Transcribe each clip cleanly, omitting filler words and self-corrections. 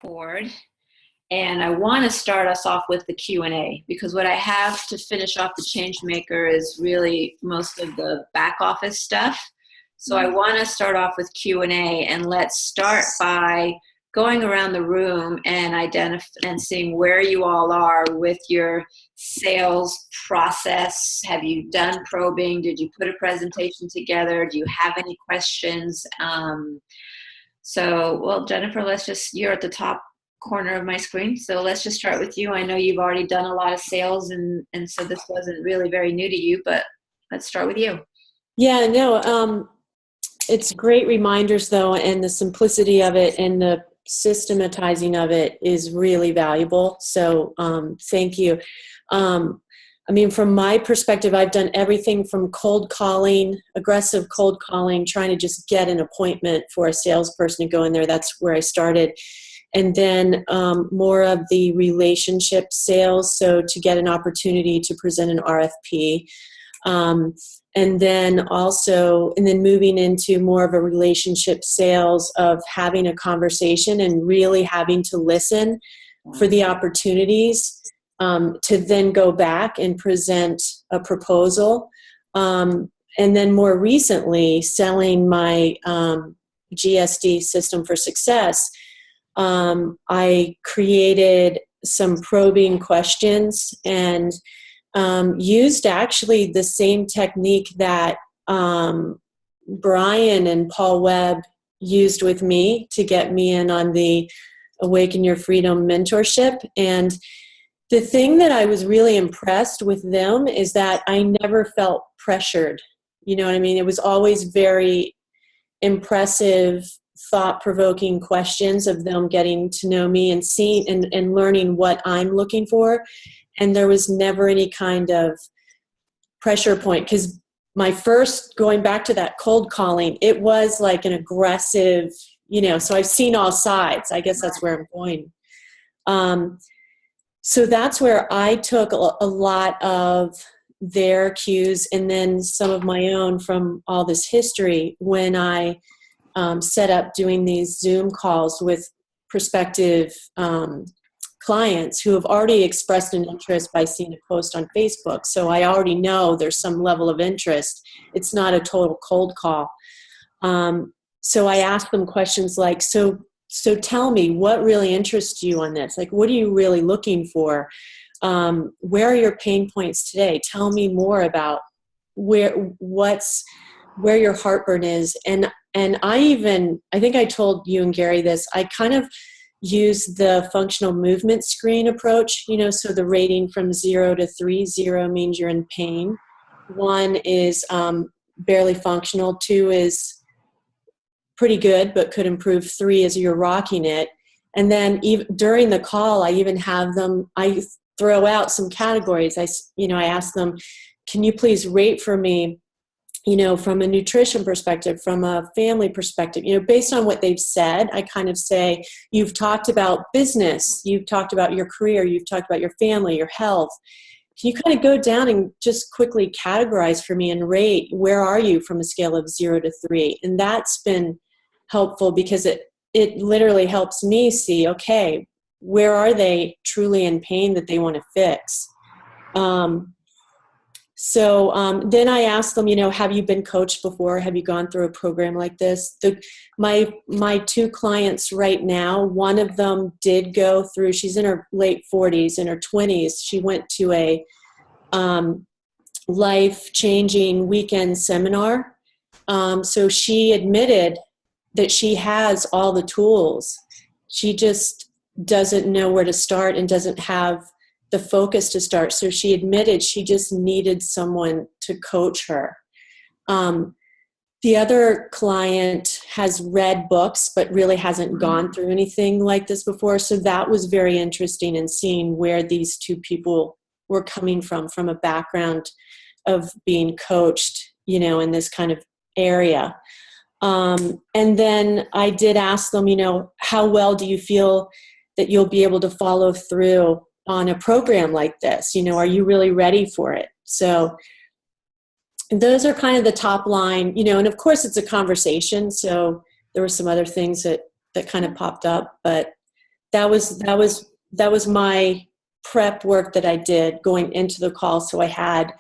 board, and I want to start us off with the Q&A, because what I have to finish off the change maker is really most of the back office stuff. So I want to start off with Q&A, and let's start by going around the room and seeing where you all are with your sales process. Have you done probing? Did you put a presentation together? Do you have any questions? Well, Jennifer, you're at the top corner of my screen, so let's just start with you. I know you've already done a lot of sales, and so this wasn't really very new to you, but let's start with you. Yeah, no, it's great reminders though, and the simplicity of it and the systematizing of it is really valuable. So thank you. I mean, from my perspective, I've done everything from cold calling, aggressive cold calling, trying to just get an appointment for a salesperson to go in there. That's where I started. And then more of the relationship sales, so to get an opportunity to present an RFP. And then moving into more of a relationship sales of having a conversation and really having to listen for the opportunities to then go back and present a proposal. And then more recently, selling my GSD system for success, I created some probing questions and used actually the same technique that Brian and Paul Webb used with me to get me in on the Awaken Your Freedom mentorship. And the thing that I was really impressed with them is that I never felt pressured. You know what I mean? It was always very impressive, thought-provoking questions of them getting to know me and seeing and learning what I'm looking for. And there was never any kind of pressure point, because my first, going back to that cold calling, it was like an aggressive, so I've seen all sides. I guess that's where I'm going. So that's where I took a lot of their cues and then some of my own from all this history when I set up doing these Zoom calls with prospective clients who have already expressed an interest by seeing a post on Facebook. So I already know there's some level of interest. It's not a total cold call. So I ask them questions like, so tell me, what really interests you on this? Like, what are you really looking for? Where are your pain points today? Tell me more about where your heartburn is. And I think I told you and Gary this, I kind of use the functional movement screen approach, so the rating from 0 to 3, 0 means you're in pain. 1 is barely functional. 2 is pretty good, but could improve. 3 is you're rocking it. And then during the call, I throw out some categories. I ask them, can you please rate for me, from a nutrition perspective, from a family perspective, based on what they've said. I kind of say, you've talked about business, you've talked about your career, you've talked about your family, your health. Can you kind of go down and just quickly categorize for me and rate, where are you from a scale of 0 to 3? And that's been helpful because it literally helps me see, okay, where are they truly in pain that they want to fix? Then I asked them, have you been coached before? Have you gone through a program like this? My 2 clients right now, one of them did go through, she's in her late 40s, in her 20s. She went to a life-changing weekend seminar. So she admitted that she has all the tools. She just doesn't know where to start and doesn't have the focus to start. So she admitted she just needed someone to coach her. The other client has read books, but really hasn't gone through anything like this before. So that was very interesting in seeing where these 2 people were coming from a background of being coached, in this kind of area. And then I did ask them, how well do you feel that you'll be able to follow through on a program like this? Are you really ready for it? So those are kind of the top line, and of course it's a conversation. So there were some other things that kind of popped up, but that was my prep work that I did going into the call. So I had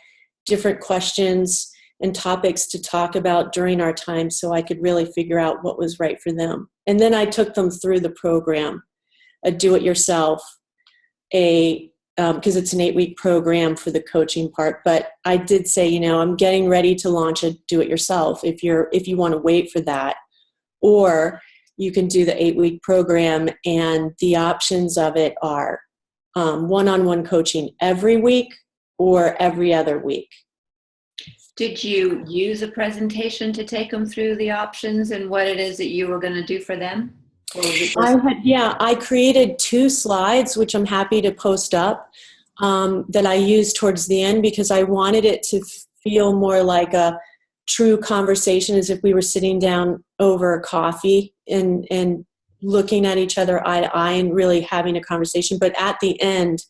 different questions and topics to talk about during our time so I could really figure out what was right for them. And then I took them through the program, a do-it-yourself, because it's an 8-week program for the coaching part. But I did say, I'm getting ready to launch a do-it-yourself if you want to wait for that. Or you can do the 8-week program, and the options of it are one-on-one coaching every week or every other week. Did you use a presentation to take them through the options and what it is that you were going to do for them? I created 2 slides, which I'm happy to post up, that I used towards the end because I wanted it to feel more like a true conversation, as if we were sitting down over coffee and looking at each other eye to eye and really having a conversation. But at the end,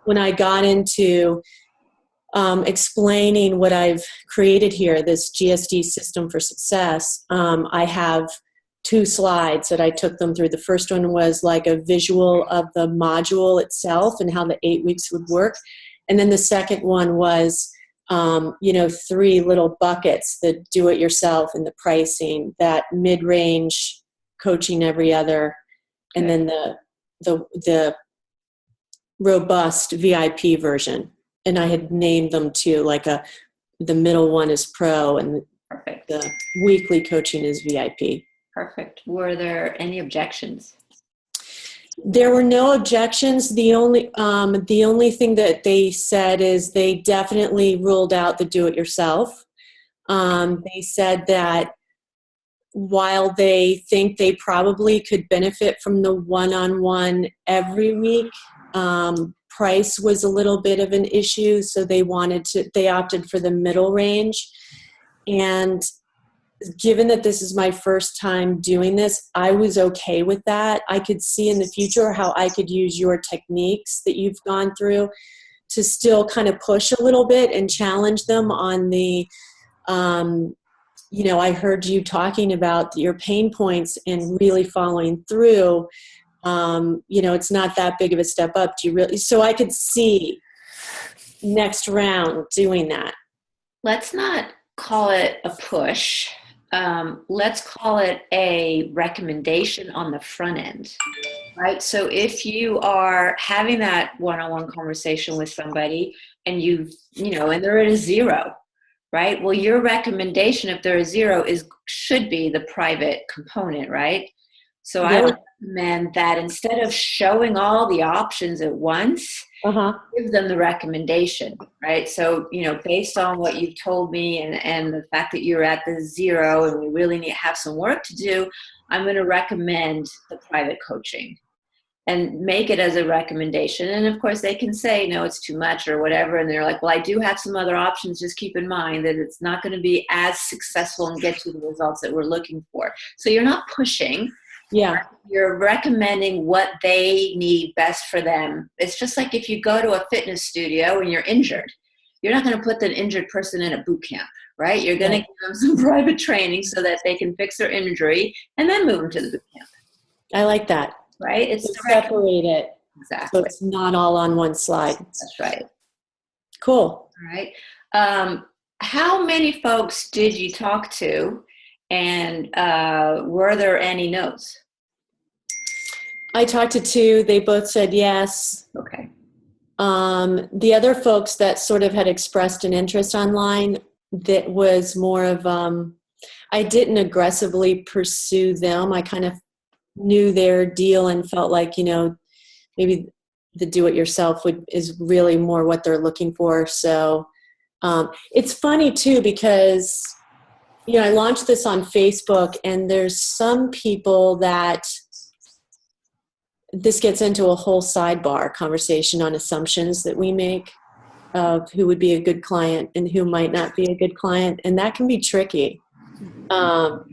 when I got into explaining what I've created here, this GSD system for success, I have 2 slides that I took them through. The first one was like a visual of the module itself and how the 8 weeks would work. And then the second one was, 3 little buckets, the do-it-yourself and the pricing, that mid-range coaching every other, and then the robust VIP version. And I had named them too, like the middle one is pro and the weekly coaching is VIP. Perfect. Were there any objections? There were no objections. The only thing that they said is they definitely ruled out the do-it-yourself. They said that while they think they probably could benefit from the one-on-one every week, price was a little bit of an issue, so they opted for the middle range. And given that this is my first time doing this, I was okay with that. I could see in the future how I could use your techniques that you've gone through to still kind of push a little bit and challenge them on the, I heard you talking about your pain points and really following through. It's not that big of a step up. So I could see next round doing that. Let's not call it a push. Let's call it a recommendation on the front end, right? So if you are having that one-on-one conversation with somebody and and they're at a 0, right? Well, your recommendation, if they're a 0, should be the private component, right? So I would recommend that instead of showing all the options at once, give them the recommendation, right? So, based on what you've told me and the fact that you're at the 0 and we really need to have some work to do, I'm going to recommend the private coaching and make it as a recommendation. And of course they can say, no, it's too much or whatever. And they're like, well, I do have some other options. Just keep in mind that it's not going to be as successful and get you the results that we're looking for. So you're not pushing. Yeah. You're recommending what they need best for them. It's just like if you go to a fitness studio and you're injured, you're not going to put the injured person in a boot camp, right? You're going to give them some private training so that they can fix their injury and then move them to the boot camp. I like that. Right? It's separate it. Exactly. So it's not all on one slide. That's right. Cool. All right. How many folks did you talk to, and were there any no's? I talked to 2. They both said yes. Okay. The other folks that sort of had expressed an interest online, that was more of, I didn't aggressively pursue them. I kind of knew their deal and felt like, maybe the do-it-yourself is really more what they're looking for. So it's funny too, because, I launched this on Facebook, and there's some people that this gets into a whole sidebar conversation on assumptions that we make of who would be a good client and who might not be a good client. And that can be tricky. So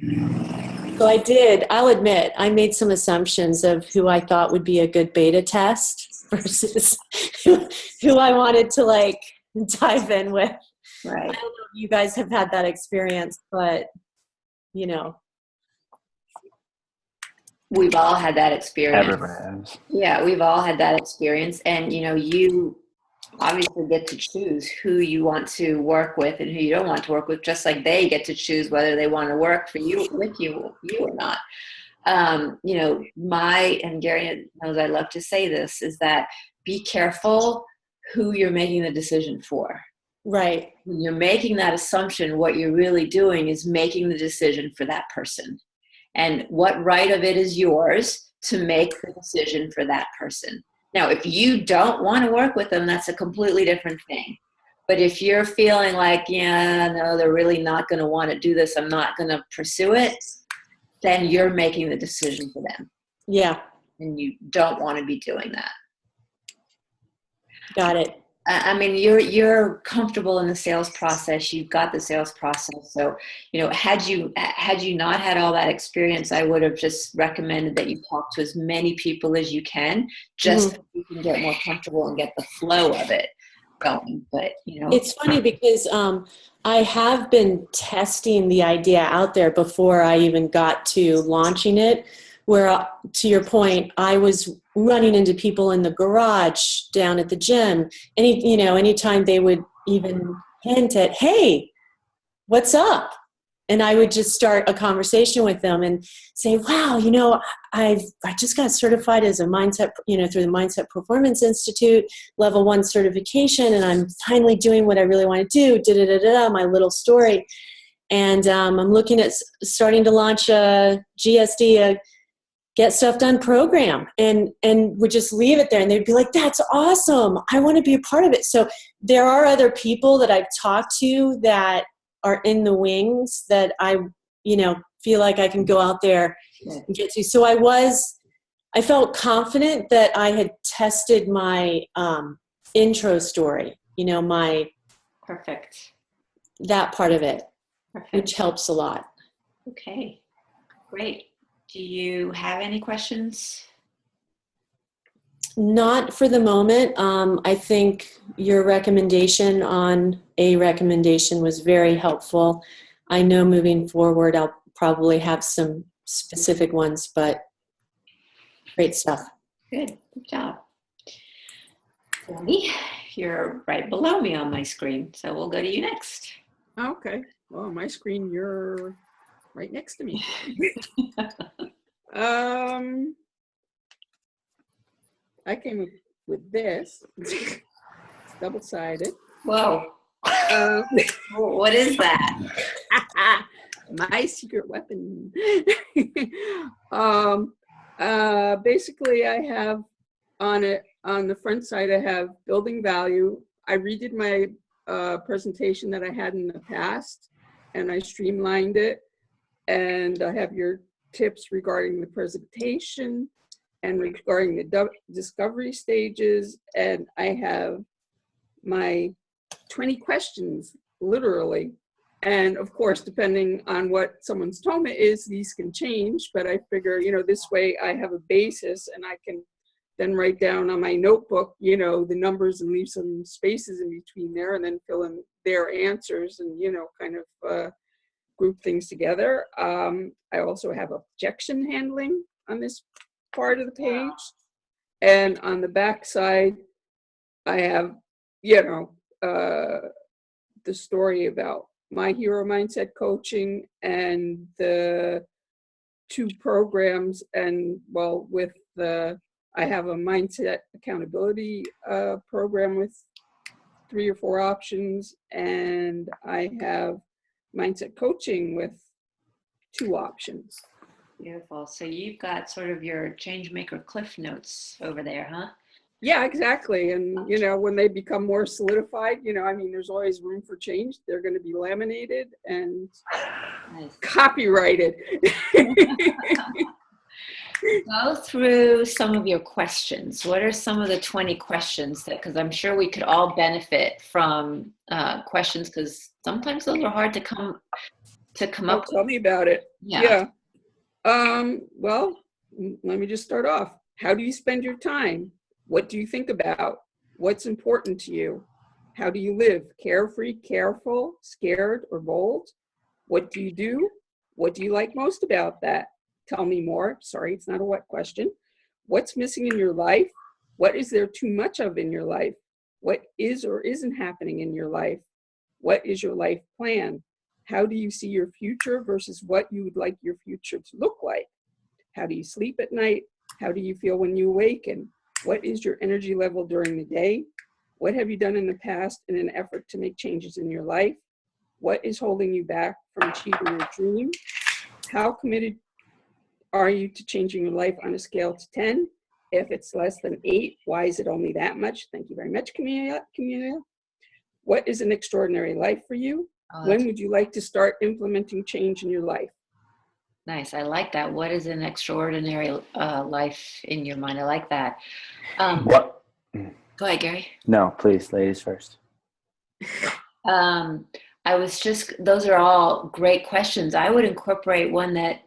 I'll admit, I made some assumptions of who I thought would be a good beta test versus who I wanted to dive in with. Right. I don't know if you guys have had that experience, but We've all had that experience. Everyone has. Yeah, we've all had that experience. And, you obviously get to choose who you want to work with and who you don't want to work with, just like they get to choose whether they want to work for you, with you or not. And Gary knows I love to say this, is that be careful who you're making the decision for. Right. When you're making that assumption, what you're really doing is making the decision for that person. And what right of it is yours to make the decision for that person. Now, if you don't want to work with them, that's a completely different thing. But if you're feeling like, yeah, no, they're really not going to want to do this, I'm not going to pursue it, then you're making the decision for them. Yeah. And you don't want to be doing that. Got it. I mean, you're comfortable in the sales process. You've got the sales process. So, had you not had all that experience, I would have just recommended that you talk to as many people as you can, just so you can get more comfortable and get the flow of it going. But, It's funny because I have been testing the idea out there before I even got to launching it, where, to your point, I was running into people in the garage down at the gym. Anytime they would even hint at, hey, what's up? And I would just start a conversation with them and say, wow, I just got certified as a mindset, through the Mindset Performance Institute, level 1 certification, and I'm finally doing what I really want to do, my little story. And I'm looking at starting to launch a GSD, a Get Stuff Done program, and would just leave it there. And they'd be like, that's awesome. I want to be a part of it. So there are other people that I've talked to that are in the wings that I, feel like I can go out there and get to. So I felt confident that I had tested my intro story, my perfect. That part of it, Perfect. Which helps a lot. Okay, great. Do you have any questions? Not for the moment. I think your recommendation on a recommendation was very helpful. I know moving forward, I'll probably have some specific ones, but great stuff. Good job. Sandy, you're right below me on my screen, so we'll go to you next. Okay. Well, on my screen, you're right next to me. I came up with this. It's double-sided. Whoa. What is that? My secret weapon. Basically, I have on the front side, I have building value. I redid my presentation that I had in the past, and I streamlined it. And I have your tips regarding the presentation and regarding the discovery stages. And I have my 20 questions, literally. And of course, depending on what someone's toma is, these can change. But I figure, this way I have a basis and I can then write down on my notebook, the numbers and leave some spaces in between there and then fill in their answers and, kind of group things together. I also have objection handling on this part of the page. And on the back side, I have, the story about my hero mindset coaching and the 2 programs. And I have a mindset accountability program with 3 or 4 options. And I have mindset coaching with 2 options. Beautiful. So you've got sort of your ChangeMaker Cliff Notes over there, huh? Yeah, exactly. And, when they become more solidified, there's always room for change. They're going to be laminated and copyrighted. Go through some of your questions. What are some of the 20 questions because I'm sure we could all benefit from questions, because sometimes those are hard to come up Tell me about it. Yeah. Well, let me just start off. How do you spend your time? What do you think about? What's important to you? How do you live? Carefree, careful, scared, or bold? What do you do? What do you like most about that? Tell me more. Sorry, it's not a what question. What's missing in your life? What is there too much of in your life? What is or isn't happening in your life? What is your life plan? How do you see your future versus what you would like your future to look like? How do you sleep at night? How do you feel when you awaken? What is your energy level during the day? What have you done in the past in an effort to make changes in your life? What is holding you back from achieving your dream? How committed are you to changing your life on a scale to 10? If it's less than 8, why is it only that much? Thank you very much, Camelia. What is an extraordinary life for you? When would you like to start implementing change in your life? Nice. I like that. What is an extraordinary life in your mind? I like that. What? Go ahead, Gary. No, please, ladies first. Those are all great questions. I would incorporate one that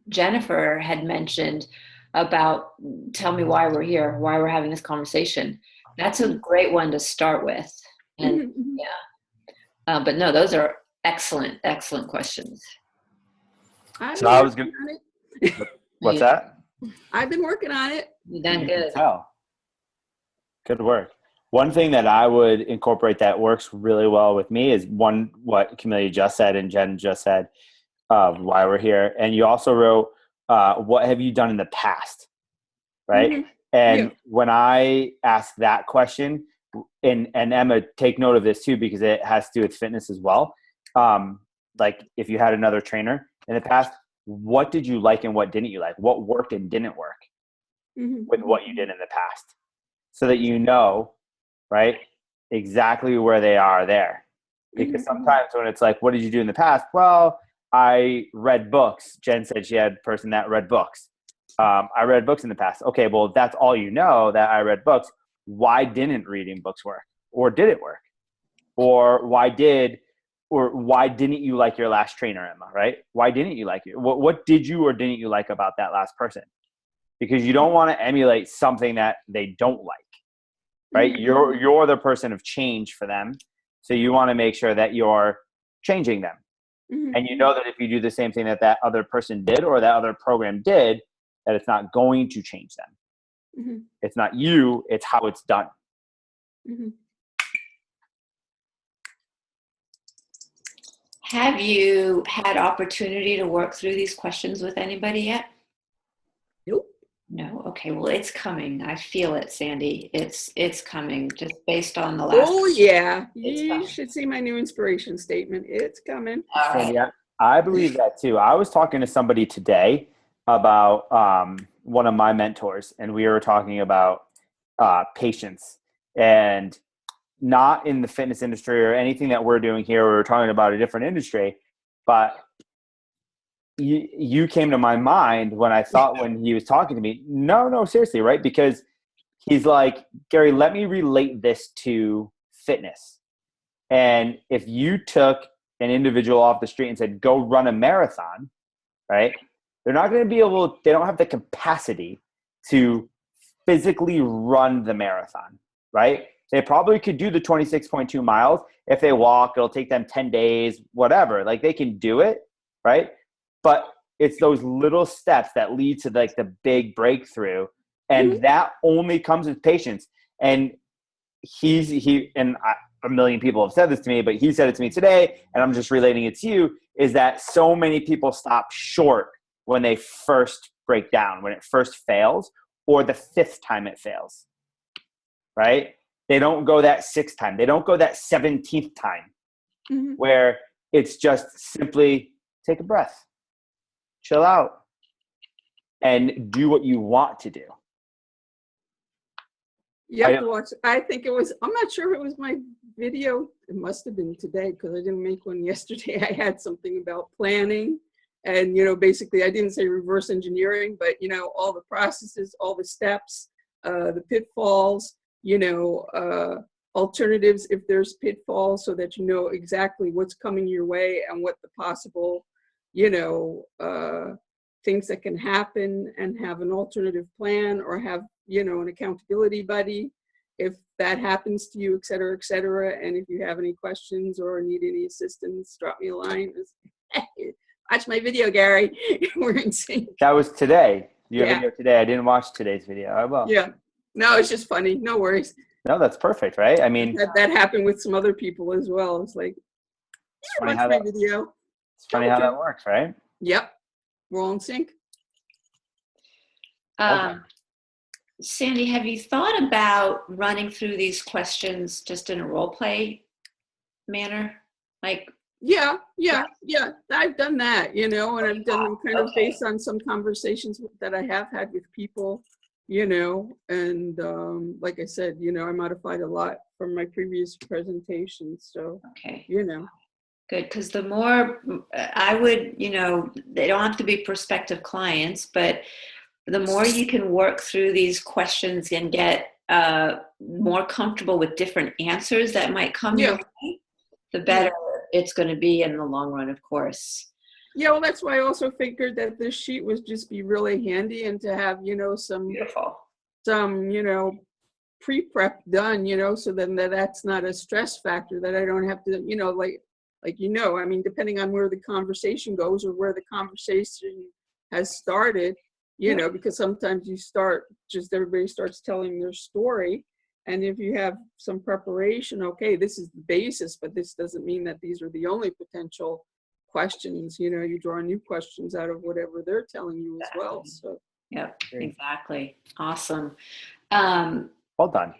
Jennifer had mentioned about, tell me why we're here, why we're having this conversation. That's a great one to start with. And but no, those are excellent, excellent questions. So I was going to, what's that? I've been working on it. You've done good. Tell. Good work. One thing that I would incorporate that works really well with me is what Camelia just said and Jen just said of why we're here. And you also wrote, what have you done in the past? Right. Mm-hmm. And when I ask that question, and Emma, take note of this too, because it has to do with fitness as well. Like if you had another trainer in the past, what did you like and what didn't you like? What worked and didn't work with what you did in the past? So that you know, right, exactly where they are there. Because sometimes when it's like, what did you do in the past? Well, I read books. Jen said she had a person that read books. I read books in the past. Okay, well, if that's all you know, that I read books. Why didn't reading books work? Or did it work? Or why didn't you like your last trainer, Emma, right? Why didn't you like it? What did you or didn't you like about that last person? Because you don't want to emulate something that they don't like, right? You're the person of change for them. So you want to make sure that you're changing them. And you know that if you do the same thing that that other person did or that other program did, that it's not going to change them. It's not you, it's how it's done. Have you had opportunity to work through these questions with anybody yet? Nope. No. Okay. Well, it's coming. I feel it, Sandy. It's coming just based on the last. Oh yeah. You should see my new inspiration statement. It's coming. All right. Yeah, I believe that too. I was talking to somebody today about one of my mentors, and we were talking about patience, and not in the fitness industry or anything that we're doing here. We were talking about a different industry, but you came to my mind when he was talking to me. No, seriously, right? Because he's like, Gary, let me relate this to fitness. And if you took an individual off the street and said, go run a marathon, right? They're not going to be able, they don't have the capacity to physically run the marathon, right? They probably could do the 26.2 miles. If they walk, it'll take them 10 days, whatever. Like they can do it, right? But it's those little steps that lead to like the big breakthrough. And that only comes with patience. And a million people have said this to me, but he said it to me today, and I'm just relating it to you, is that so many people stop short when they first break down, when it first fails, or the 5th time it fails, right? They don't go that 6th time. They don't go that 17th time, where it's just simply take a breath, chill out, and do what you want to do. You have to watch. I think it was, I'm not sure if it was my video. It must have been today because I didn't make one yesterday. I had something about planning and, basically I didn't say reverse engineering, but, all the processes, all the steps, the pitfalls, alternatives if there's pitfalls so that you know exactly what's coming your way and what the possible, things that can happen, and have an alternative plan or have, an accountability buddy if that happens to you, et cetera, et cetera. And if you have any questions or need any assistance, drop me a line. watch my video, Gary. We're in sync. That was today. Your Yeah. video today. I didn't watch today's video. I will. Yeah. No, it's just funny. No worries. No, that's perfect, right? I mean, That happened with some other people as well. It's like, it's yeah, funny watch how my that, video. it's funny how that works, right? Yep. We're all in sync. Okay. Sandy, have you thought about running through these questions just in a role play manner? Like, Yeah. I've done that, and I've done them kind of Okay. based on some conversations that I have had with people, and like I said, I modified a lot from my previous presentations. So, okay, good. Because the more I would, they don't have to be prospective clients, but the more you can work through these questions and get more comfortable with different answers that might come your way, the better it's going to be in the long run, of course. Yeah, well, that's why I also figured that this sheet would just be really handy, and to have, some Beautiful. pre-prep done, so then that's not a stress factor, that I don't have to, I mean, depending on where the conversation goes or where the conversation has started, because sometimes everybody starts telling their story. And if you have some preparation, okay, this is the basis, but this doesn't mean that these are the only potential questions. You draw new questions out of whatever they're telling you as well. So. Yep, exactly. Awesome. Well done.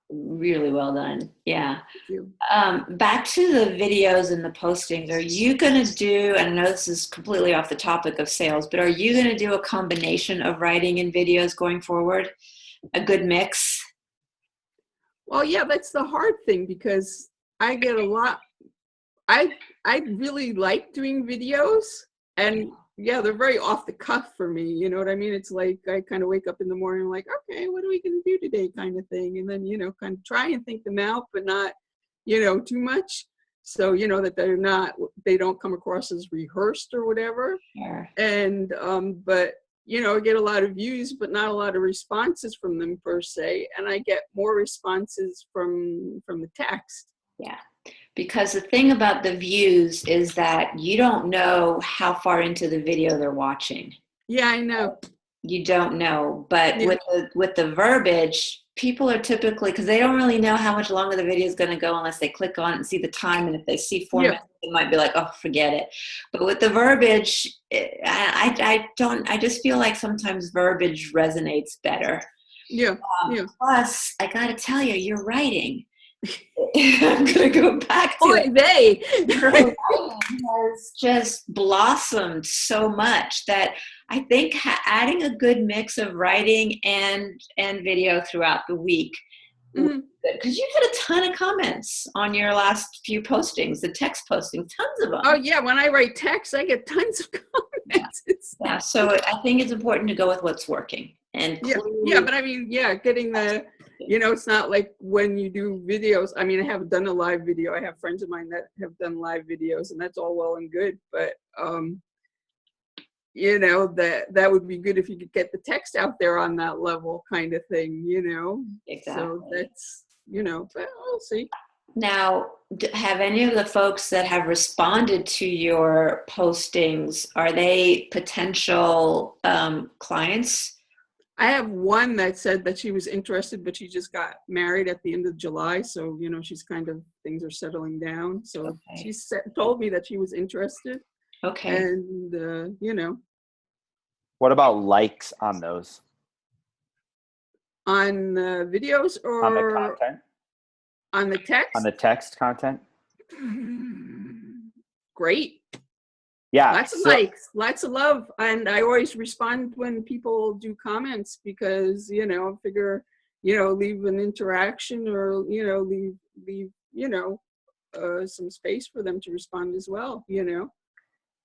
Really well done. Yeah. Thank you. Back to the videos and the postings. Are you going to do, and I know this is completely off the topic of sales, but are you going to do a combination of writing and videos going forward? A good mix? Well, yeah, that's the hard thing, because I get a lot. I really like doing videos, and yeah, they're very off the cuff for me. You know what I mean? It's like I kind of wake up in the morning like, okay, what are we going to do today, kind of thing, and then kind of try and think them out, but not too much. So that they don't come across as rehearsed or whatever. Sure. And but I get a lot of views, but not a lot of responses from them per se. And I get more responses from the text. Yeah. Because the thing about the views is that you don't know how far into the video they're watching. Yeah, I know. You don't know. But with the verbiage, people are typically, because they don't really know how much longer the video is going to go unless they click on it and see the time. And if they see 4 minutes, they might be like, oh, forget it. But with the verbiage, I just feel like sometimes verbiage resonates better. Yeah. Plus, I got to tell you, you're writing. I'm going to go back to it. Your writing has just blossomed so much that I think adding a good mix of writing and video throughout the week, because you had a ton of comments on your last few postings, the text postings, tons of them. Oh yeah, when I write text, I get tons of comments. Yeah, so I think it's important to go with what's working. And but I mean, getting the, it's not like when you do videos. I mean, I have done a live video. I have friends of mine that have done live videos, and that's all well and good. But, that would be good if you could get the text out there on that level kind of thing, Exactly. So that's, but we'll see. Now, have any of the folks that have responded to your postings, are they potential clients? I have one that said that she was interested, but she just got married at the end of July. So, she's things are settling down. So she told me that she was interested. Okay. And, What about likes on those? On the videos or on the content? On the text? On the text content? Great. Yeah. Lots of likes, lots of love. And I always respond when people do comments because, I figure, leave an interaction or, leave some space for them to respond as well,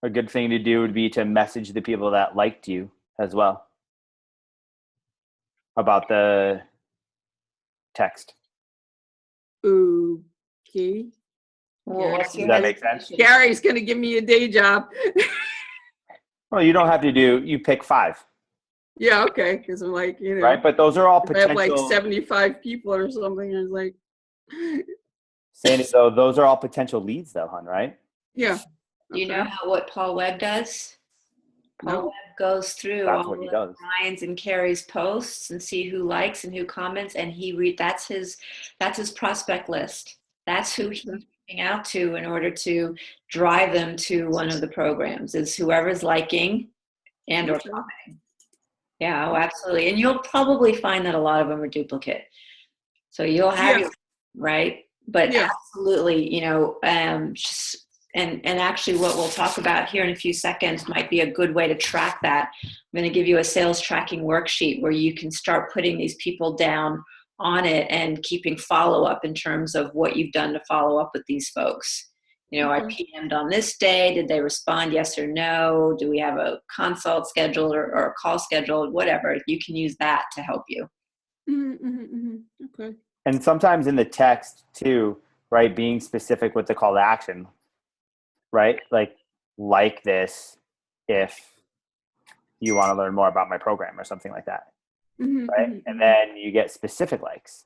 A good thing to do would be to message the people that liked you as well about the text. Okay. Well, does that make sense? Gary's going to give me a day job. Well, you don't have to you pick 5. Yeah, okay. Because I'm like, right? But those are all potential. I have like 75 people or something. I was like, Sandy, though, those are all potential leads, though, hon, right? Yeah. Do you know what Paul Webb does? Paul Webb goes through That's all what he of does. Brian's and Carrie's posts and see who likes and who comments, and that's his prospect list. That's who he's reaching out to in order to drive them to one of the programs, is whoever's liking and or commenting. Yeah, oh, absolutely. And you'll probably find that a lot of them are duplicate. So you'll have your, right? But absolutely, you know, and actually what we'll talk about here in a few seconds might be a good way to track that. I'm going to give you a sales tracking worksheet where you can start putting these people down on it and keeping follow-up in terms of what you've done to follow up with these folks. You know, I PM'd on this day. Did they respond yes or no? Do we have a consult scheduled or a call scheduled? Whatever. You can use that to help you. Okay. And sometimes in the text too, right, being specific with the call to action, right? Like this if you want to learn more about my program or something like that. Right? And then you get specific likes.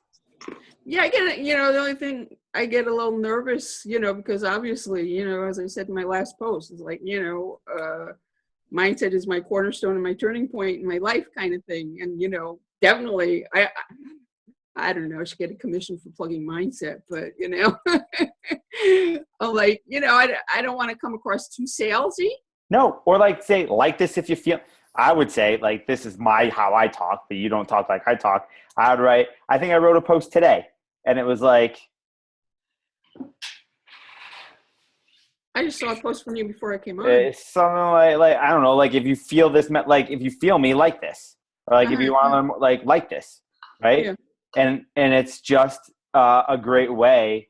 Yeah, I get it. You know, the only thing I get a little nervous, you know, because obviously, you know, as I said in my last post, it's like, you know, mindset is my cornerstone and my turning point in my life kind of thing. And, you know, definitely, I don't know, I should get a commission for plugging mindset, but, you know, I'm like, you know, I don't want to come across too salesy. No, or like say, like this if you feel, I would say, like, this is how I talk, but you don't talk like I talk. I would write, I think I wrote a post today, and it was like, I just saw a post from you before I came on. Something like, I don't know, like, if you feel this, like, if you feel me, like this, or like, if you want to learn more, like this, right? Yeah. And it's just a great way.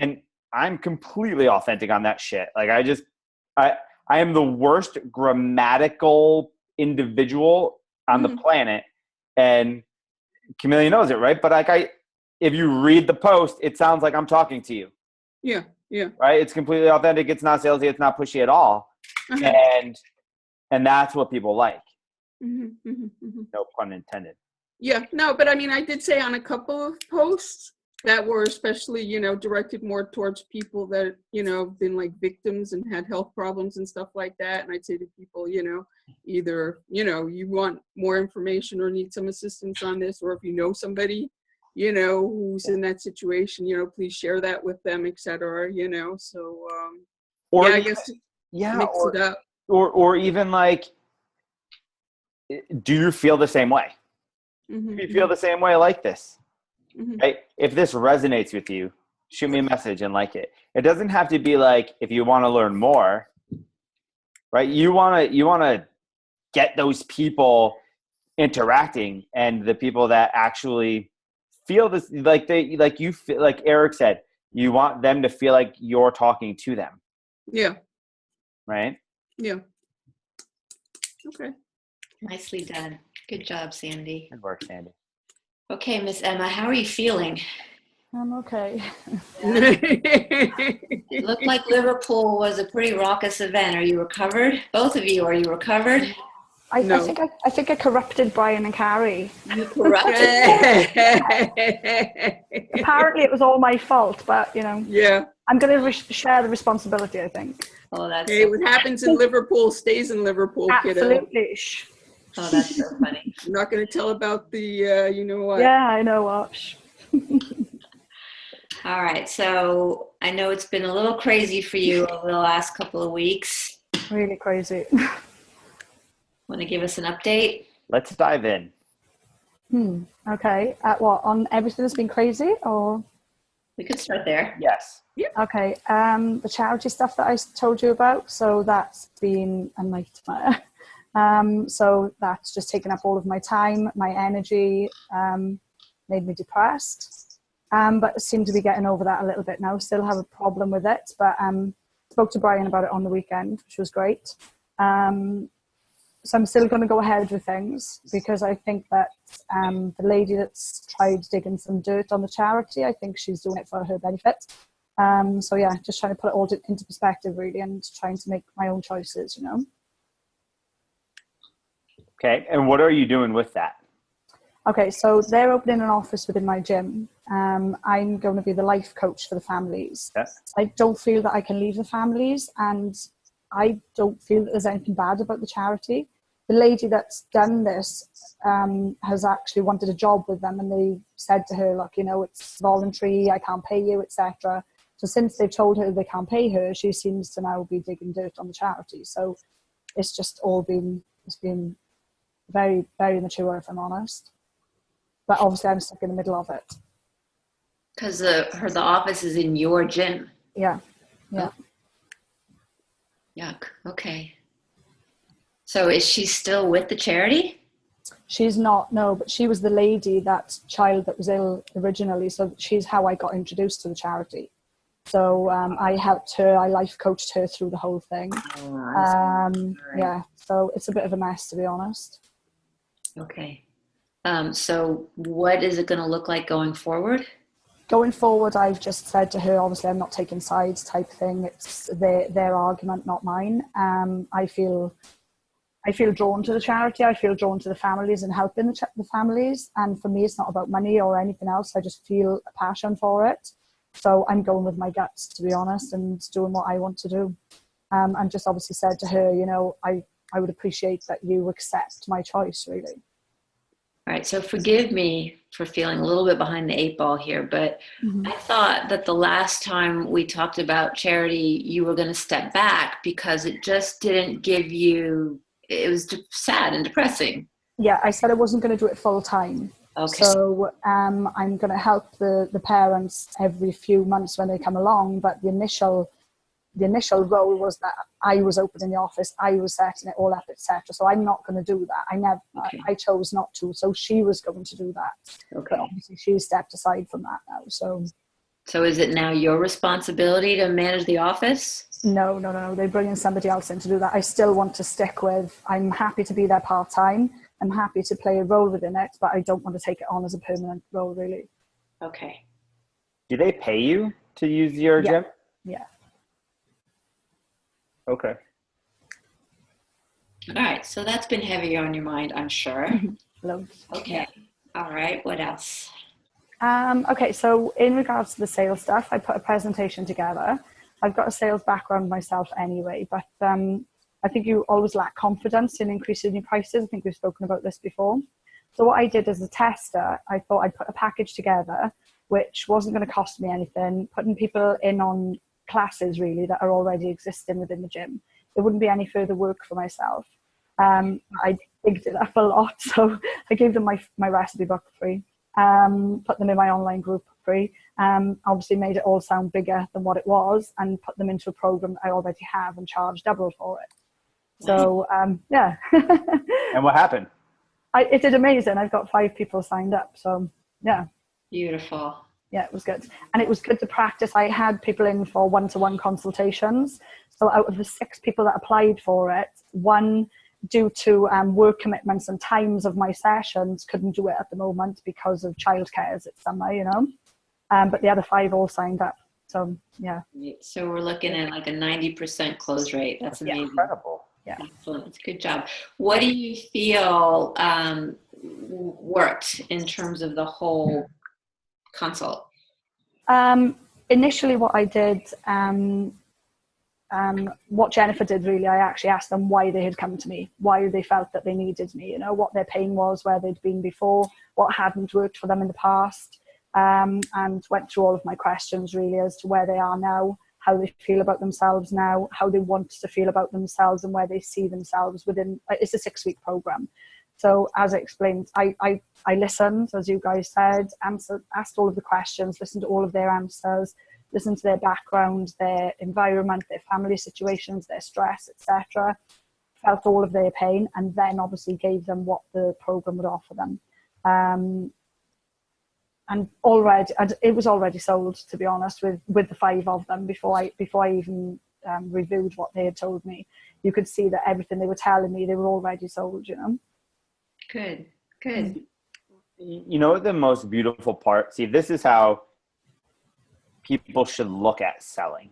And I'm completely authentic on that shit. Like, I am the worst grammatical individual on the planet, and Camelia knows it, right? But like, if you read the post, it sounds like I'm talking to you. Yeah. Right? It's completely authentic. It's not salesy. It's not pushy at all. And that's what people like. No pun intended. Yeah, no, but I mean, I did say on a couple of posts that were especially, you know, directed more towards people that, you know, have been like victims and had health problems and stuff like that. And I'd say to people, you know, either, you know, you want more information or need some assistance on this, or if you know somebody, you know, who's in that situation, you know, please share that with them, etc. You know, so or yeah, I guess mix it up. Or even like, do you feel the same way? If you feel the same way, like this. Right? If this resonates with you, shoot me a message and like it. It doesn't have to be like, if you want to learn more, right? You want to get those people interacting, and the people that actually feel this, like you feel, like Eric said, you want them to feel like you're talking to them. Yeah. Right? Yeah. Okay. Nicely done. Good job, Sandy. Good work, Sandy. Okay, Miss Emma, how are you feeling? I'm okay. It looked like Liverpool was a pretty raucous event. Are you recovered? Both of you, are you recovered? I think I corrupted Brian and Carrie. You corrupted? Apparently it was all my fault, but, you know. Yeah. I'm going to share the responsibility, I think. Oh, that's hey, what happens in Liverpool stays in Liverpool, kiddo. Absolutely. Oh, that's so funny. I'm not going to tell about the, you know what. Yeah, I know what. All right, so I know it's been a little crazy for you over the last couple of weeks. Really crazy. Want to give us an update? Let's dive in. Okay. What, on everything that's been crazy, or? We could start there. Yes. Okay. The charity stuff that I told you about, so that's been a nightmare. So that's just taken up all of my time, my energy, made me depressed. But I seem to be getting over that a little bit now. Still have a problem with it, but spoke to Brian about it on the weekend, which was great. So I'm still going to go ahead with things, because I think that the lady that's tried digging some dirt on the charity, I think she's doing it for her benefit. So yeah, just trying to put it all into perspective, really, and trying to make my own choices, you know. Okay, and what are you doing with that? Okay, so they're opening an office within my gym. I'm going to be the life coach for the families. Yes. I don't feel that I can leave the families, and I don't feel that there's anything bad about the charity. The lady that's done this has actually wanted a job with them, and they said to her, look, it's voluntary, I can't pay you, etc. So since they've told her they can't pay her, she seems to now be digging dirt on the charity. So it's just it's been very, very mature, if I'm honest. But obviously I'm stuck in the middle of it. Because the office is in your gym. Yeah. Oh. Yuck. Okay. So is she still with the charity? She's not, no, but she was the lady, that child that was ill originally. So she's how I got introduced to the charity. So I helped her, I life coached her through the whole thing. Yeah, so it's a bit of a mess, to be honest. Okay. So what is it going to look like going forward? Going forward, I've just said to her, obviously I'm not taking sides type thing. It's their argument, not mine. I feel drawn to the charity. I feel drawn to the families and helping the families. And for me, it's not about money or anything else. I just feel a passion for it. So I'm going with my guts, to be honest, and doing what I want to do. And just obviously said to her, I would appreciate that you accept my choice, really. All right. So forgive me for feeling a little bit behind the 8 ball here, but I thought that the last time we talked about charity, you were going to step back because it just didn't give you, it was sad and depressing. Yeah, I said I wasn't going to do it full time. Okay. So I'm going to help the parents every few months when they come along. But the initial role was that I was opening the office, I was setting it all up, etc. So I'm not going to do that. I chose not to. So she was going to do that. Okay. But obviously she stepped aside from that now. So is it now your responsibility to manage the office? No. They bring in somebody else in to do that. I still want to stick with, I'm happy to be there part-time. I'm happy to play a role within it, but I don't want to take it on as a permanent role, really. Okay. Do they pay you to use your gym? Yeah. Okay. All right. So that's been heavy on your mind, I'm sure. Loads. Okay. All right. What else? Okay, so in regards to the sales stuff, I put a presentation together. I've got a sales background myself anyway, but I think you always lack confidence in increasing your prices. I think we've spoken about this before. So what I did as a tester, I thought I'd put a package together which wasn't going to cost me anything, putting people in on classes really that are already existing within the gym. There wouldn't be any further work for myself. I digged it up a lot, so I gave them my recipe book free. Put them in my online group free. Obviously made it all sound bigger than what it was, and put them into a program that I already have and charged double for it. So yeah. And what happened? It did amazing. I've got 5 people signed up. So yeah. Beautiful. Yeah, it was good. And it was good to practice. I had people in for one-to-one consultations. So out of the 6 people that applied for it, 1, due to work commitments and times of my sessions, couldn't do it at the moment because of childcare as it's summer, but the other 5 all signed up. So yeah. So we're looking at like a 90% close rate. That's amazing. Incredible. Yeah. Excellent. Good job. What do you feel worked in terms of the whole consult? Initially what I did, what Jennifer did really, I actually asked them why they had come to me, why they felt that they needed me, what their pain was, where they'd been before, what hadn't worked for them in the past, and went through all of my questions really as to where they are now, how they feel about themselves now, how they want to feel about themselves, and where they see themselves within. It's a 6-week program. So as I explained, I listened, as you guys said, asked all of the questions, listened to all of their answers, listened to their background, their environment, their family situations, their stress, etc. Felt all of their pain, and then obviously gave them what the program would offer them. And already, it was already sold, to be honest, with the 5 of them before I even reviewed what they had told me. You could see that everything they were telling me, they were already sold, Good. The most beautiful part, see, this is how people should look at selling,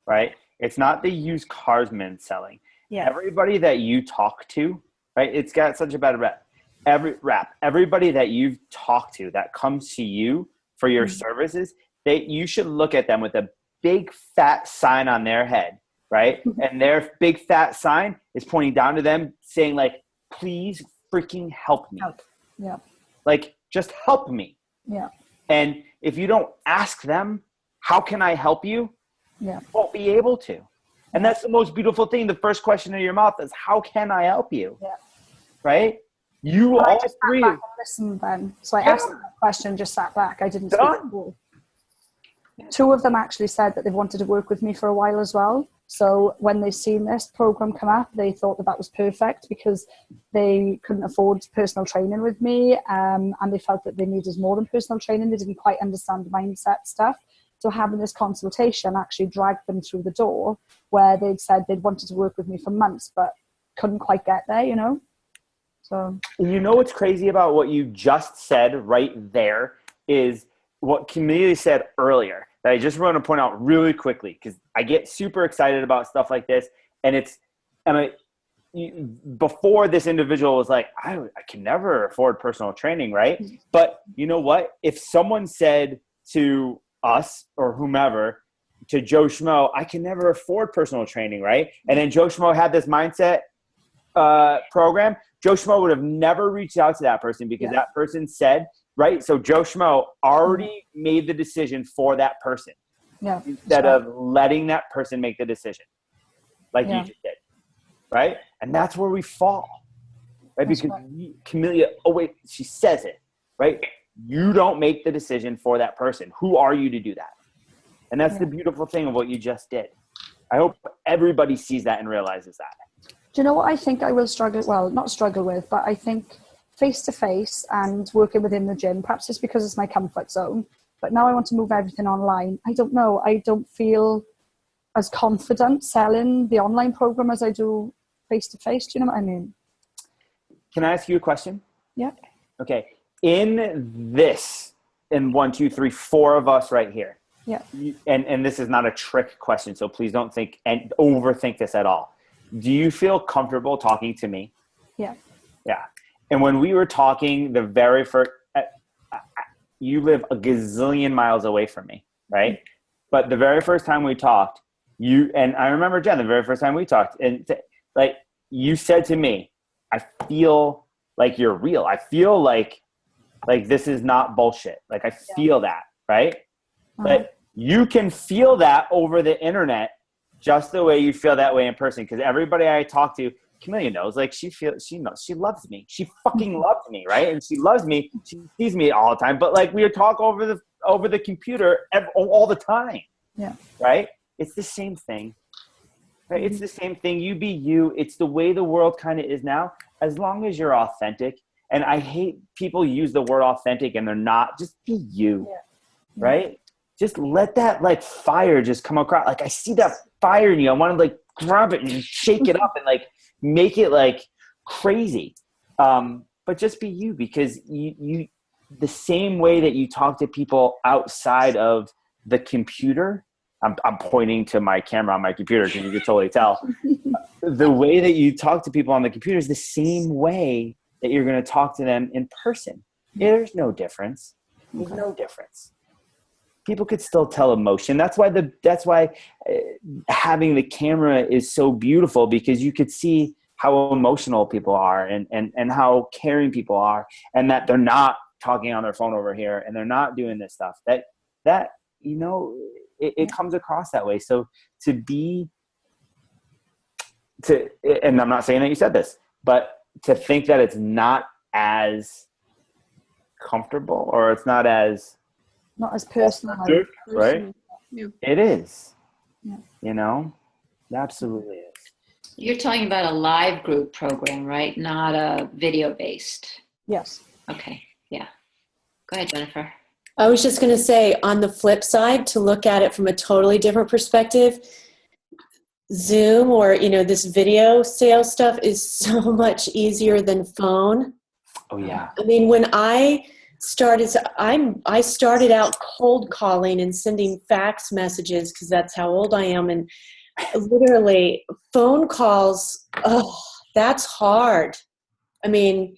right? It's not the used carsman selling. Yeah. Everybody that you talk to, right? It's got such a bad rep. Everybody that you've talked to that comes to you for your services, you should look at them with a big fat sign on their head right? And their big fat sign is pointing down to them saying like, please freaking help me. Help. Yeah. Like, just help me. Yeah. And if you don't ask them, how can I help you? Yeah. You won't be able to. And that's the most beautiful thing. The first question in your mouth is, how can I help you? Yeah. Right? You Well, all I just three. sat back and listened then. So I asked them that question, just sat back. I didn't speak at all. Two of them actually said that they've wanted to work with me for a while as well. So when they seen this program come up, they thought that that was perfect because they couldn't afford personal training with me, and they felt that they needed more than personal training. They didn't quite understand the mindset stuff. So having this consultation actually dragged them through the door where they'd said they'd wanted to work with me for months, but couldn't quite get there, you know? So, you know what's crazy about what you just said right there is what Camelia said earlier that I just want to point out really quickly because I get super excited about stuff like this. And before this individual was like, I can never afford personal training, right? But you know what? If someone said to us or whomever, to Joe Schmo, I can never afford personal training, right? And then Joe Schmo had this mindset program, Joe Schmo would have never reached out to that person because that person said, right? So Joe Schmo already made the decision for that person instead of letting that person make the decision like you just did, right? And that's where we fall, right? Because Camelia, oh wait, she says it, right? You don't make the decision for that person. Who are you to do that? And that's the beautiful thing of what you just did. I hope everybody sees that and realizes that. Do you know what I think I will struggle, well, not struggle with, but I think face-to-face and working within the gym, perhaps it's because it's my comfort zone, but now I want to move everything online. I don't know. I don't feel as confident selling the online program as I do face-to-face. Do you know what I mean? Can I ask you a question? Yeah. Okay. In 1, 2, 3, 4 of us right here. Yeah. And this is not a trick question, so please don't think and overthink this at all. Do you feel comfortable talking to me? Yeah. Yeah. And when we were talking the very first, you live a gazillion miles away from me, right? Mm-hmm. But the very first time we talked, and I remember, Jen, the very first time we talked, and like you said to me, I feel like you're real. I feel like this is not bullshit. Like I feel that, right? But you can feel that over the internet just the way you feel that way in person. Because everybody I talk to, Camelia knows, like she knows, she loves me. She fucking loves me, right? And she loves me. She sees me all the time. But like we talk over the computer all the time. Yeah. Right? It's the same thing. Right? It's the same thing. You be you. It's the way the world kind of is now. As long as you're authentic. And I hate people use the word authentic and they're not. Just be you. Yeah. Right? Just let that like fire just come across. Like I see that fire in you. I want to like grab it and just shake it up and like make it like crazy. But just be you, because you the same way that you talk to people outside of the computer. I'm pointing to my camera on my computer because you can totally tell. The way that you talk to people on the computer is the same way that you're going to talk to them in person. There's no difference. There's no difference. People could still tell emotion. That's why having the camera is so beautiful, because you could see how emotional people are and how caring people are, and that they're not talking on their phone over here and they're not doing this stuff. That you know, it comes across that way. So and I'm not saying that you said this, but to think that it's not as comfortable or it's not as personal, right? Yeah. It is. Yeah. You know, it absolutely is. You're talking about a live group program, right? Not a video based. Yes. Okay. Yeah. Go ahead, Jennifer. I was just going to say, on the flip side, to look at it from a totally different perspective, Zoom or, this video sales stuff is so much easier than phone. Oh yeah. I mean, when I started out cold calling and sending fax messages because that's how old I am. And literally phone calls, that's hard. I mean,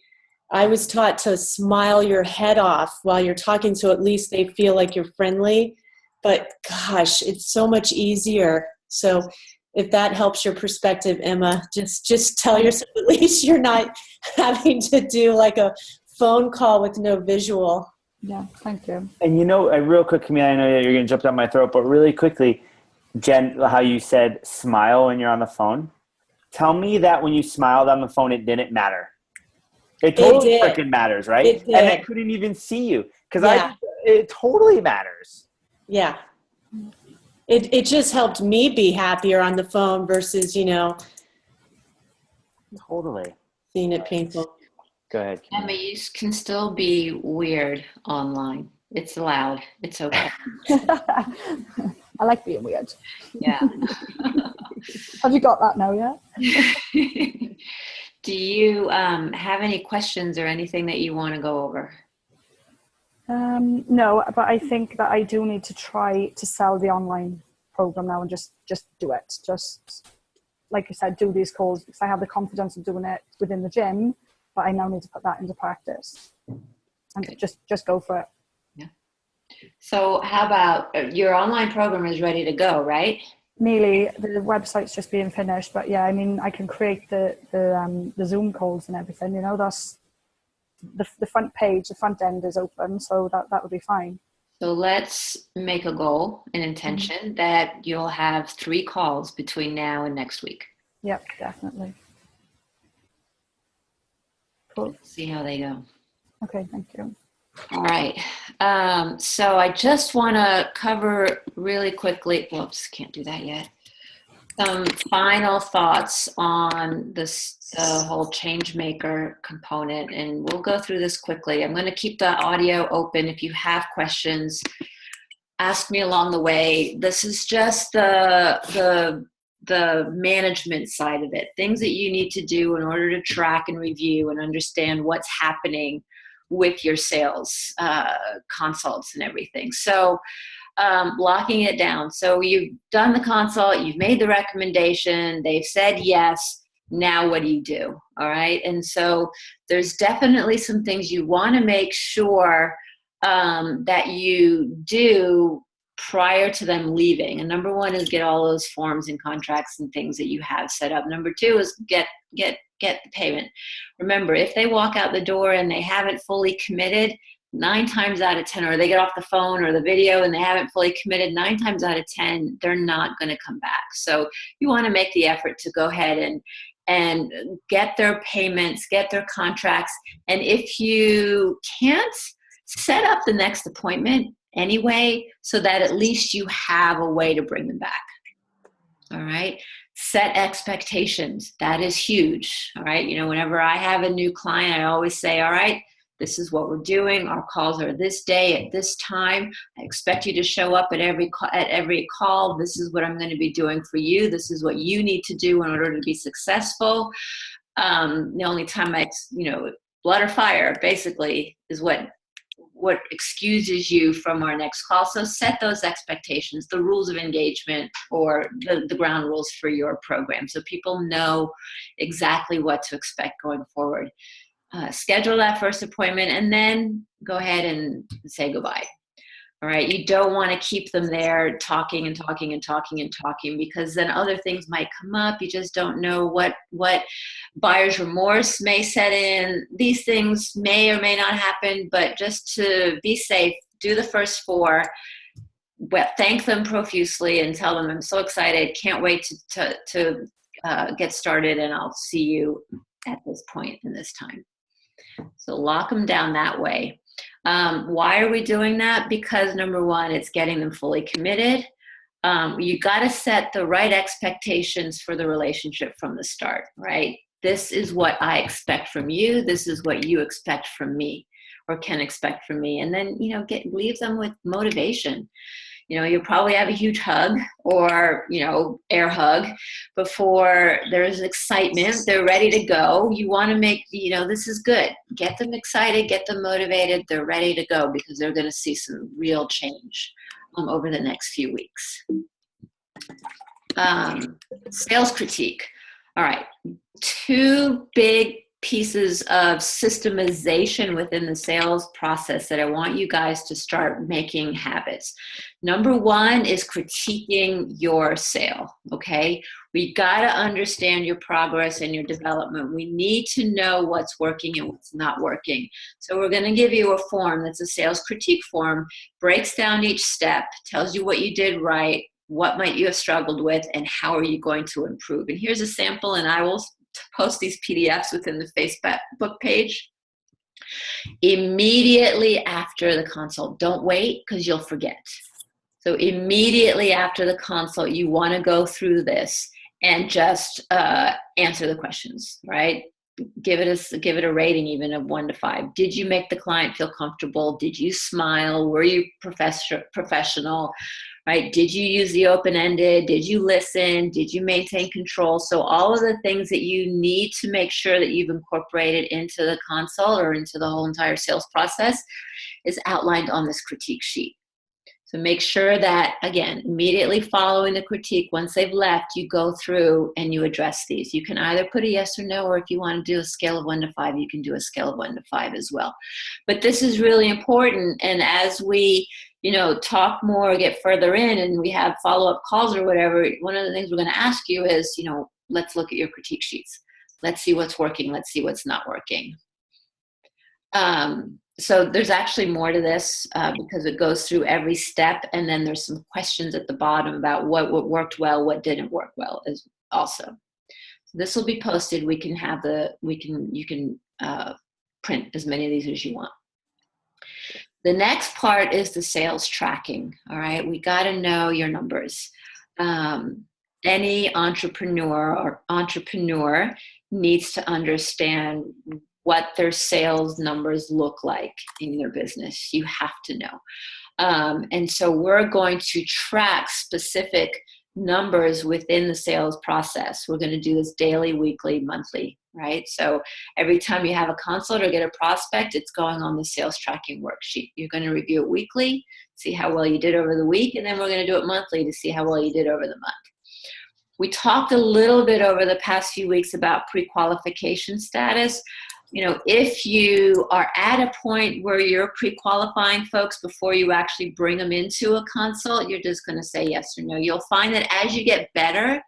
I was taught to smile your head off while you're talking, so at least they feel like you're friendly. But gosh, it's so much easier. So if that helps your perspective, Emma, just tell yourself at least you're not having to do like a phone call with no visual. Yeah, thank you. And real quick, Camille, I know you're going to jump down my throat, but really quickly, Jen, how you said smile when you're on the phone. Tell me that when you smiled on the phone, it didn't matter. It totally freaking matters, right? It did. And I couldn't even see you because Yeah. it totally matters. Yeah. It just helped me be happier on the phone versus, Totally. seeing it painful. Go ahead, Camille. Emma, you can still be weird online. It's allowed. It's okay. I like being weird. Yeah. Have you got that now yet? Do you have any questions or anything that you want to go over? No, but I think that I do need to try to sell the online program now and just do it. Just like you said, do these calls because I have the confidence of doing it within the gym, but I now need to put that into practice and just go for it. Yeah. So how about your online program is ready to go, right? Nearly, the website's just being finished, but yeah, I mean, I can create the Zoom calls and everything. That's the front page, the front end is open, so that would be fine. So let's make a goal, an intention that you'll have 3 calls between now and next week. Yep, definitely. Cool. See how they go. Okay, thank you. All right. So I just want to cover really quickly. Whoops, can't do that yet. Some final thoughts on the whole ChangeMaker component, and we'll go through this quickly. I'm going to keep the audio open. If you have questions, ask me along the way. This is just the management side of it, things that you need to do in order to track and review and understand what's happening with your sales consults and everything. So locking it down. So you've done the consult, you've made the recommendation, they've said yes, now what do you do? All right. And so there's definitely some things you want to make sure that you do prior to them leaving. And number 1 is get all those forms and contracts and things that you have set up. Number 2 is get the payment. Remember, if they walk out the door and they haven't fully committed, 9 times out of 10, or they get off the phone or the video and they haven't fully committed, 9 times out of 10, they're not going to come back. So you want to make the effort to go ahead and get their payments, get their contracts. And if you can't, set up the next appointment anyway, so that at least you have a way to bring them back. All right. Set expectations. That is huge. All right. Whenever I have a new client, I always say, all right, this is what we're doing. Our calls are this day at this time. I expect you to show up at every call. This is what I'm going to be doing for you. This is what you need to do in order to be successful. The only time blood or fire basically is what excuses you from our next call. So set those expectations, the rules of engagement, or the ground rules for your program, so people know exactly what to expect going forward. Schedule that first appointment and then go ahead and say goodbye. All right. You don't want to keep them there talking and talking and talking and talking, because then other things might come up. You just don't know what buyer's remorse may set in. These things may or may not happen, but just to be safe, do the first 4. Thank them profusely and tell them I'm so excited. Can't wait to get started, and I'll see you at this point in this time. So lock them down that way. Why are we doing that? Because number 1, it's getting them fully committed. You got to set the right expectations for the relationship from the start, right? This is what I expect from you. This is what you expect from me, or can expect from me. And then, leave them with motivation. You'll probably have a huge hug or, air hug before there's excitement. They're ready to go. You want to make, this is good. Get them excited, get them motivated. They're ready to go because they're going to see some real change over the next few weeks. Sales critique. All right. 2 big pieces of systemization within the sales process that I want you guys to start making habits. Number one is critiquing your sale, okay? We got to understand your progress and your development. We need to know what's working and what's not working. So we're going to give you a form that's a sales critique form, breaks down each step, tells you what you did right, what might you have struggled with, and how are you going to improve. And here's a sample, and I will post these PDFs within the Facebook page immediately after the consult. Don't wait, because you'll forget. So immediately after the consult, you want to go through this and just answer the questions, right? Give it a rating even of 1 to 5. Did you make the client feel comfortable? Did you smile? Were you professional? Right? Did you use the open-ended? Did you listen? Did you maintain control? So all of the things that you need to make sure that you've incorporated into the consult or into the whole entire sales process is outlined on this critique sheet. So make sure that, again, immediately following the critique, once they've left, you go through and you address these. You can either put a yes or no, or if you want to do a scale of 1 to 5, you can do a scale of 1 to 5 as well. But this is really important, and as we talk more, get further in, and we have follow-up calls or whatever, one of the things we're going to ask you is, let's look at your critique sheets. Let's see what's working. Let's see what's not working. So there's actually more to this because it goes through every step, and then there's some questions at the bottom about what worked well, what didn't work well as also. So this will be posted. You can print as many of these as you want. The next part is the sales tracking. All right, we got to know your numbers. Any entrepreneur needs to understand what their sales numbers look like in their business. You have to know. And so we're going to track specific numbers within the sales process. We're going to do this daily, weekly, monthly, right? So every time you have a consult or get a prospect, it's going on the sales tracking worksheet. You're going to review it weekly, see how well you did over the week, and then we're going to do it monthly to see how well you did over the month. We talked a little bit over the past few weeks about pre-qualification status. If you are at a point where you're pre-qualifying folks before you actually bring them into a consult, you're just going to say yes or no. You'll find that as you get better,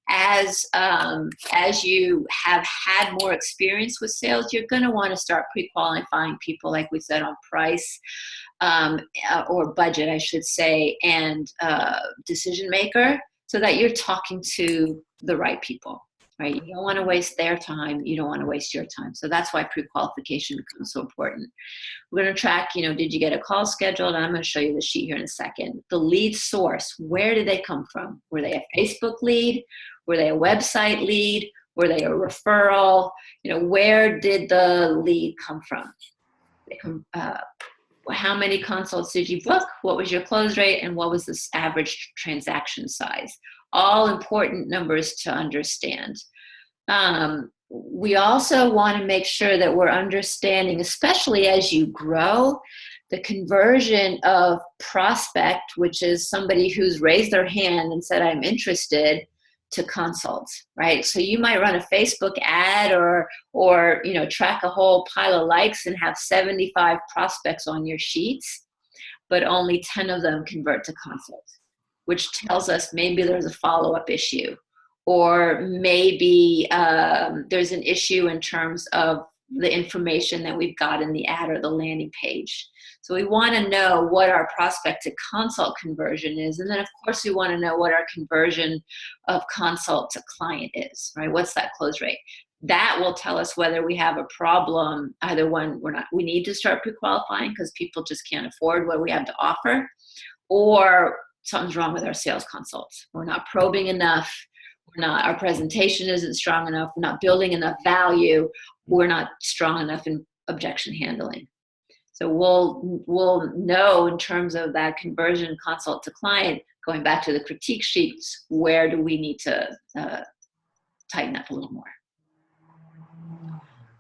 as you have had more experience with sales, you're going to want to start pre-qualifying people, like we said, on price or budget, I should say, and decision maker, so that you're talking to the right people. Right? You don't want to waste their time. You don't want to waste your time. So that's why pre-qualification becomes so important. We're going to track, did you get a call scheduled? And I'm going to show you the sheet here in a second. The lead source, where did they come from? Were they a Facebook lead? Were they a website lead? Were they a referral? Where did the lead come from? How many consults did you book? What was your close rate? And what was this average transaction size? All important numbers to understand. We also want to make sure that we're understanding, especially as you grow, the conversion of prospect, which is somebody who's raised their hand and said, I'm interested, to consults, right? So you might run a Facebook ad or track a whole pile of likes and have 75 prospects on your sheets, but only 10 of them convert to consults, which tells us maybe there's a follow-up issue, or maybe there's an issue in terms of the information that we've got in the ad or the landing page. So we want to know what our prospect to consult conversion is. And then, of course, we want to know what our conversion of consult to client is, right? What's that close rate? That will tell us whether we have a problem, either one, we need to start pre-qualifying because people just can't afford what we have to offer, or something's wrong with our sales consults. We're not probing enough. Our presentation isn't strong enough. We're not building enough value. We're not strong enough in objection handling. So we'll know in terms of that conversion consult to client, going back to the critique sheets, where do we need to tighten up a little more.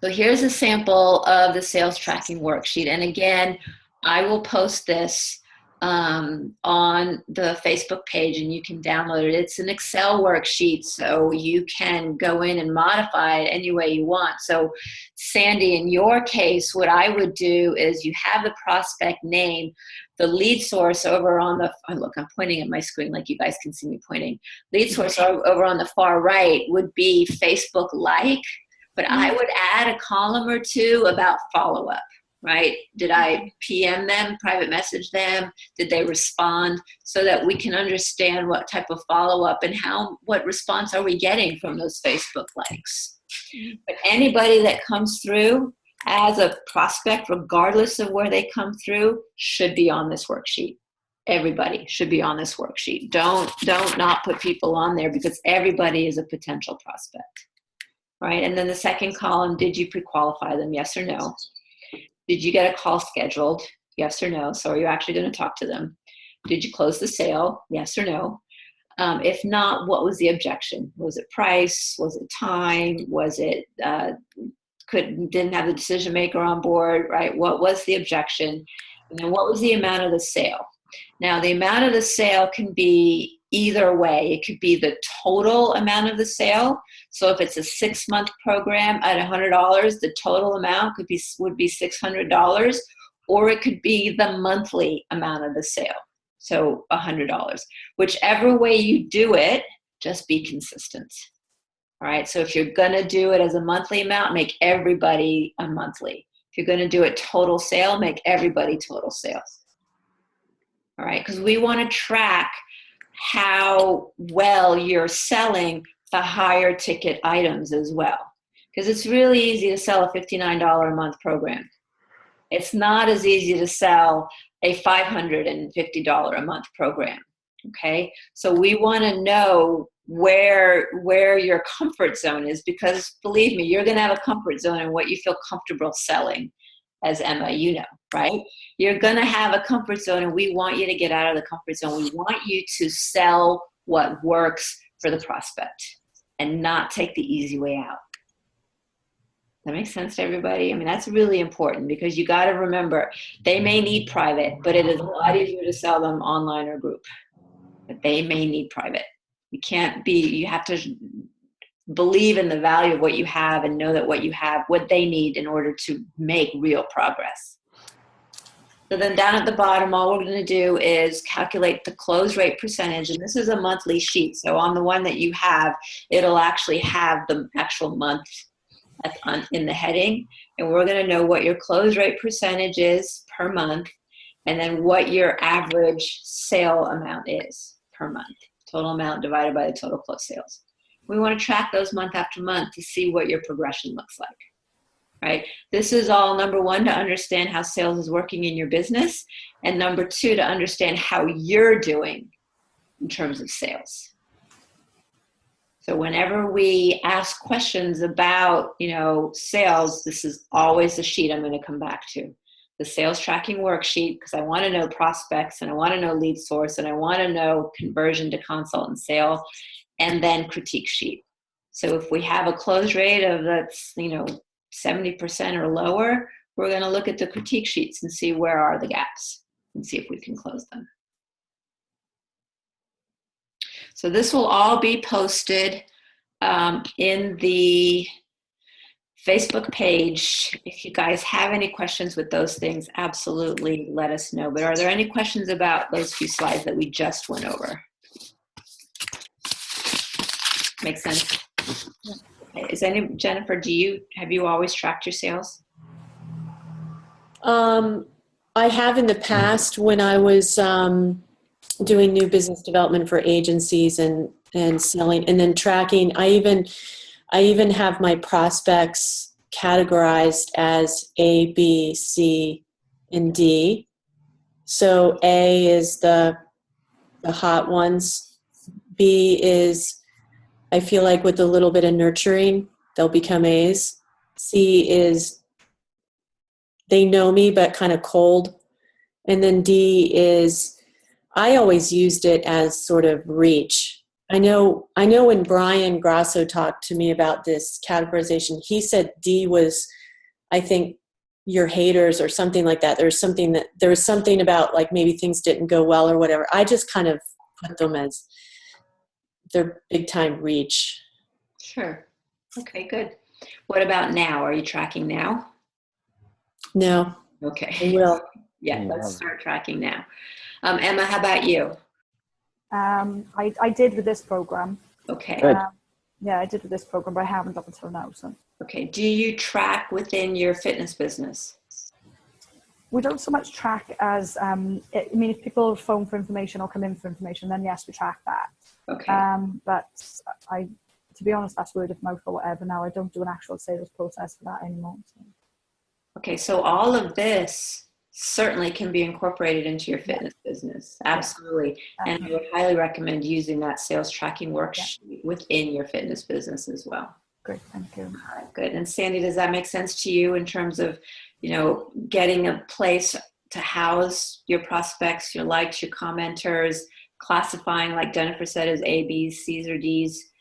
So here's a sample of the sales tracking worksheet. And again, I will post this on the Facebook page, and you can download it. It's an Excel worksheet, so you can go in and modify it any way you want. So Sandy, in your case, what I would do is you have the prospect name, the lead source over on the, oh, look, I'm pointing at my screen like you guys can see me pointing. Lead source over on the far right would be Facebook-like, but I would add a column or two about follow-up. Right? Did I PM them, private message them? Did they respond? So that we can understand what type of follow-up and what response are we getting from those Facebook likes. But anybody that comes through as a prospect, regardless of where they come through, should be on this worksheet. Everybody should be on this worksheet. Don't not put people on there, because everybody is a potential prospect. Right? And then the second column, did you pre-qualify them? Yes or no? Did you get a call scheduled? Yes or no? So are you actually going to talk to them? Did you close the sale? Yes or no? If not, what was the objection? Was it price? Was it time? Was it didn't have the decision maker on board, right? What was the objection? And then what was the amount of the sale? Now, the amount of the sale can be either way. It could be the total amount of the sale. So if it's a 6-month program at $100, the total amount would be $600, or it could be the monthly amount of the sale. So $100. Whichever way you do it, just be consistent. All right. So if you're going to do it as a monthly amount, make everybody a monthly. If you're going to do it total sale, make everybody total sales. All right. Because we want to track how well you're selling the higher ticket items as well. Because it's really easy to sell a $59 a month program. It's not as easy to sell a $550 a month program. Okay. So we want to know where your comfort zone is, because believe me, you're going to have a comfort zone in what you feel comfortable selling. As Emma, you know, right? You're going to have a comfort zone, and we want you to get out of the comfort zone. We want you to sell what works for the prospect and not take the easy way out. That makes sense to everybody? I mean, that's really important, because you got to remember, they may need private, but it is a lot easier to sell them online or group. But they may need private. You have to believe in the value of what you have and know that what you have, what they need in order to make real progress. So then down at the bottom, all we're going to do is calculate the close rate percentage. And this is a monthly sheet. So on the one that you have, it'll actually have the actual month in the heading. And we're going to know what your close rate percentage is per month, and then what your average sale amount is per month. Total amount divided by the total closed sales. We want to track those month after month to see what your progression looks like, right? This is all, number one, to understand how sales is working in your business, and number two, to understand how you're doing in terms of sales. So whenever we ask questions about, sales, this is always the sheet I'm going to come back to. The sales tracking worksheet, because I want to know prospects, and I want to know lead source, and I want to know conversion to consult and sale, and then critique sheet. So if we have a close rate of 70% or lower, we're going to look at the critique sheets and see where are the gaps and see if we can close them. So this will all be posted in the Facebook page. If you guys have any questions with those things, absolutely let us know. But are there any questions about those few slides that we just went over? Makes sense? Okay. Jennifer, have you always tracked your sales? I have in the past, when I was doing new business development for agencies and selling and then tracking. I even have my prospects categorized as A, B, C, and D. So A is the hot ones. B is, I feel like with a little bit of nurturing, they'll become A's. C is, they know me, but kind of cold. And then D is, I always used it as sort of reach. I know when Brian Grasso talked to me about this categorization, he said D was, I think, your haters or something like that. There was something about like maybe things didn't go well or whatever. I just kind of put them as their big time reach. Sure. Okay, good. What about now? Are you tracking now? No, Okay. I will. Yeah, let's start tracking now. Emma, how about you? I did with this program. Okay. Good. Yeah, I did with this program, but I haven't up until now. So. Okay. Do you track within your fitness business? We don't so much track as, if people phone for information or come in for information, then yes, we track that. Okay. But to be honest, that's word of mouth or whatever. Now I don't do an actual sales process for that anymore. So. Okay. So all of this certainly can be incorporated into your fitness business. Absolutely. Yeah. And I would highly recommend using that sales tracking worksheet within your fitness business as well. Great, thank you. All right, good. And Sandy, does that make sense to you in terms of, getting a place to house your prospects, your likes, your commenters, classifying, like Jennifer said, as A, B's, C's, or D's?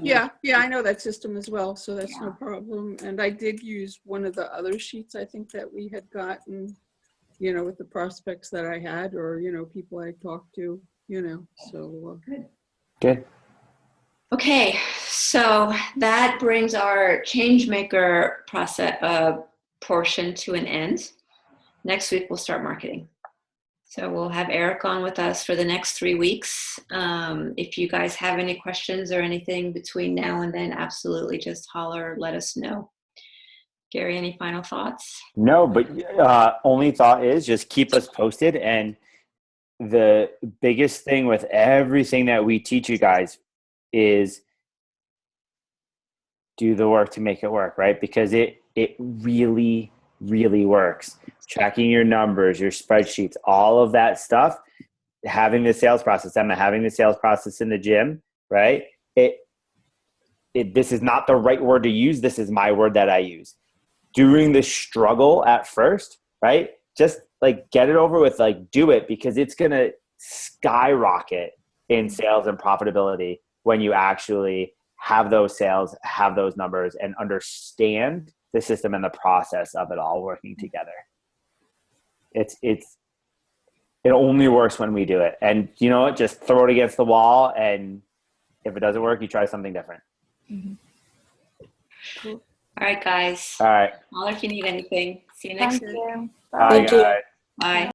Yeah, I know that system as well, so that's no problem. And I did use one of the other sheets I think that we had gotten, with the prospects that I had, or, people I talked to, so. Good. Okay, so that brings our ChangeMaker process portion to an end. Next week, we'll start marketing. So we'll have Eric on with us for the next 3 weeks. If you guys have any questions or anything between now and then, absolutely just holler, let us know. Gary, any final thoughts? No, but only thought is just keep us posted. And the biggest thing with everything that we teach you guys is do the work to make it work, right? Because it really, really works. Tracking your numbers, your spreadsheets, all of that stuff, having the sales process, Emma, having the sales process in the gym, right? This is not the right word to use. This is my word that I use. During the struggle at first, right? Just like get it over with, like do it, because it's going to skyrocket in sales and profitability when you actually have those sales, have those numbers, and understand the system and the process of it all working together. It only works when we do it. And you know what? Just throw it against the wall, and if it doesn't work, you try something different. Mm-hmm. Cool. All right, guys. All right. Holler if you need anything. See you next week. Thank you. Bye, Thank you. guys. Bye.